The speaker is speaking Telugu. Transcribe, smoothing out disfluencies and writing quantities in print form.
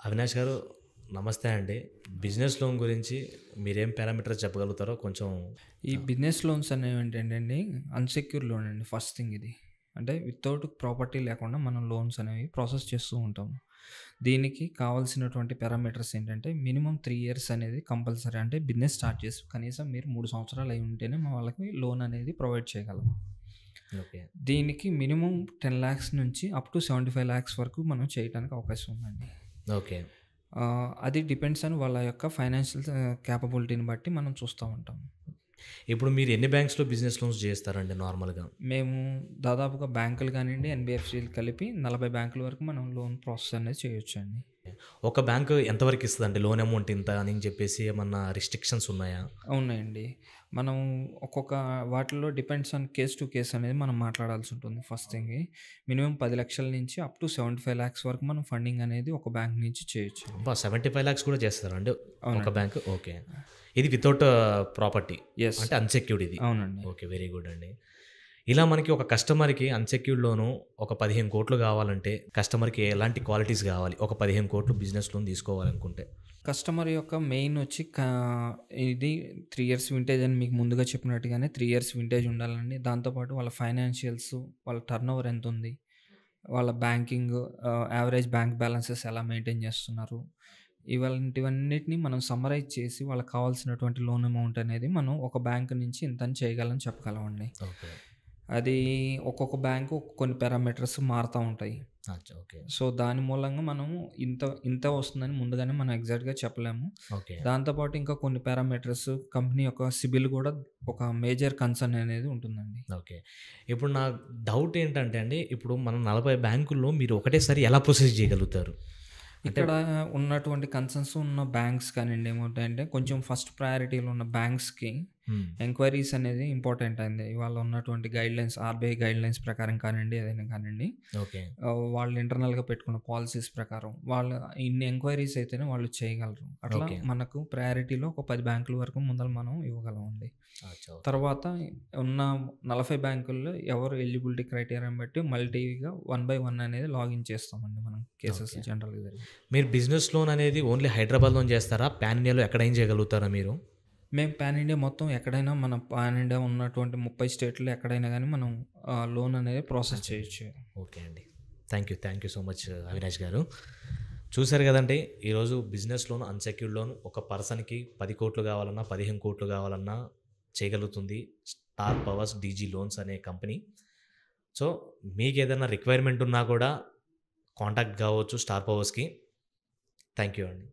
అవినాష్ గారు నమస్తే అండి. బిజినెస్ లోన్ గురించి మీరేం పారామీటర్స్ చెప్పగలుగుతారో కొంచెం ఈ బిజినెస్ లోన్స్ అనేవేంటంటే అండి, అన్‌సెక్యూర్డ్ లోన్ అండి ఫస్ట్ థింగ్ ఇది. అంటే వితౌట్ ప్రాపర్టీ లేకుండా మనం లోన్స్ అనేవి ప్రాసెస్ చేస్తూ ఉంటాము. దీనికి కావాల్సినటువంటి పారామీటర్స్ ఏంటంటే మినిమమ్ 3 ఇయర్స్ అనేది కంపల్సరీ. అంటే బిజినెస్ స్టార్ట్ చేసి కనీసం మీరు 3 సంవత్సరాలు అయి ఉంటేనే మా వాళ్ళకి లోన్ అనేది ప్రొవైడ్ చేయగలం. ఓకే. దీనికి మినిమమ్ 10,00,000 నుంచి అప్ టు 75,00,000 వరకు మనం చేయడానికి అవకాశం ఉందండి. ఓకే. అది డిపెండ్స్ ఆన్ వాళ్ళ యొక్క ఫైనాన్షియల్ కేపబిలిటీని బట్టి మనం చూస్తూ ఉంటాం. ఇప్పుడు మీరు ఎన్ని బ్యాంక్స్‌లో బిజినెస్ లోన్స్ చేస్తారండి నార్మల్‌గా? మేము దాదాపుగా బ్యాంకులు కానియండి, ఎన్‌బీఎఫ్‌సీలు కలిపి 40 బ్యాంకుల వరకు మనం లోన్ ప్రాసెస్ అనేది చేయొచ్చండి. ఒక బ్యాంక్ ఎంతవరకు ఇస్తదండి? లోన్ అమౌంట్ ఇంత అని చెప్పేసి ఏమన్నా రిస్ట్రిక్షన్స్ ఉన్నాయా? ఉన్నాయండి. మనం ఒక్కొక్క వాటిల్లో depends on case to case అనేది మనం మాట్లాడాల్సి ఉంటుంది ఫస్ట్ థింగ్. మినిమమ్ 10,00,000 నుంచి అప్ టు 75,00,000 వరకు మనం ఫండింగ్ అనేది ఒక బ్యాంక్ నుంచి చేయొచ్చండి. అబ్బా! 75,00,000 కూడా చేస్తారా అండి ఒక అవునండి. బ్యాంక్? ఓకే. ఇది వితౌట్ ప్రాపర్టీ యెస్. అంటే అన్‌సెక్యూర్డ్ ఇది. అవునండి. ఓకే. వెరీ గుడ్ అండి. ఇలా మనకి ఒక కస్టమర్‌కి అన్‌సెక్యూర్డ్ లోను ఒక 15,00,00,000 కావాలంటే కస్టమర్‌కి ఎలాంటి క్వాలిటీస్ కావాలి? ఒక 15,00,00,000 బిజినెస్ లోన్ తీసుకోవాలనుకుంటే? కస్టమర్ యొక్క మెయిన్ వచ్చి ఇది 3 ఇయర్స్ వింటేజ్ అని మీకు ముందుగా చెప్పినట్టుగానే 3 ఇయర్స్ వింటేజ్ ఉండాలండి. దాంతోపాటు వాళ్ళ ఫైనాన్షియల్స్, వాళ్ళ టర్నోవర్ ఎంతుంది, వాళ్ళ బ్యాంకింగ్ యావరేజ్ బ్యాంక్ బ్యాలెన్సెస్ ఎలా మెయింటైన్ చేస్తున్నారు, ఇలాంటివన్నిటిని మనం సమ్మరైజ్ చేసి వాళ్ళకి కావాల్సినటువంటి లోన్ అమౌంట్ అనేది మనం ఒక బ్యాంక్ నుంచి ఇంతని చేయగలం చెప్పగలమండి. ఓకే. అది ఒక్కొక్క బ్యాంకు కొన్ని పారామీటర్స్ మారుతా ఉంటాయి. అచ్చా! ఓకే. సో, దాని మూలంగా మనము ఇంత ఇంత వస్తుందని ముందుగానే మనం ఎగ్జాక్ట్‌గా చెప్పలేము. ఓకే. దాంతో పాటు ఇంకా కొన్ని పారామీటర్స్ కంపెనీ యొక్క సిబిల్ గూడా ఒక మేజర్ కన్సర్న్ అనేది ఉంటుందండి. ఓకే. ఇప్పుడు నా డౌట్ ఏంటంటే అండి, ఇప్పుడు మనం 40 బ్యాంకుల్లో మీరు ఒకటేసారి ఎలా ప్రొసీడ్ చేయగలుగుతారు? అంటే ఇక్కడ ఉన్నటువంటి కన్సర్న్స్ ఉన్న బ్యాంక్స్ కానియండి ఏమవుతాయంటే కొంచెం ఫస్ట్ ప్రయారిటీలో ఉన్న బ్యాంక్స్‌కి హ్మ్. ఎంక్వైరీస్ అనేది ఇంపార్టెంట్ అయింది. ఇవాళ ఉన్నటువంటి గైడ్‌లైన్స్ ఆర్‌బీఐ గైడ్‌లైన్స్ ప్రకారం కానియండి, ఏదైనా కానియండి. ఓకే. వాళ్ళు ఇంటర్నల్‌గా పెట్టుకున్న పాలిసీస్ ప్రకారం వాళ్ళు ఇన్ని ఎంక్వైరీస్ అయితేనే వాళ్ళు చేయగలరు. అట్లా ఓకే. మనకు ప్రయారిటీలో ఒక 10 బ్యాంకుల వరకు ముందల మనం ఇవ్వగలమండి. అచ్చా! ఓకే. తర్వాత ఉన్న 40 బ్యాంకుల్లో ఎవరు ఎలిజిబిలిటీ క్రైటీరియాని బట్టి మల్టీగా 1 బై 1 అనేది లాగిన్ చేస్తామండి మనం కేసెస్ ఓకే. జనరల్‌గా జరిగి. మీరు బిజినెస్ లోన్ అనేది ఓన్లీ హైదరాబాద్‌లోనే చేస్తారా? పాన్ ఇండియాలో ఎక్కడైనా చేయగలుగుతారా మీరు? మేము పాన్ ఇండియా మొత్తం ఎక్కడైనా మన పాన్ ఇండియా ఉన్నటువంటి 30 స్టేట్‌లో ఎక్కడైనా గానీ మనం లోన్ అనేది ప్రాసెస్ చేయొచ్చు. ఓకే అండి. Thank you so much Avinash గారు. చూసారు కదండీ! ఈరోజు బిజినెస్ లోన్, అన్‌సెక్యూర్డ్ లోన్ ఒక పర్సన్‌కి 10,00,00,000 కావాలన్నా, 15,00,00,000 కావాలన్నా చేయగలుగుతుంది. స్టార్ పవర్స్ డీజీ లోన్స్ అనే కంపెనీ. సో, మీకేదైనా రిక్వైర్మెంట్ ఉన్నా కూడా కాంటాక్ట్ కావచ్చు స్టార్ పవర్స్‌కి. థ్యాంక్ యూ అండి.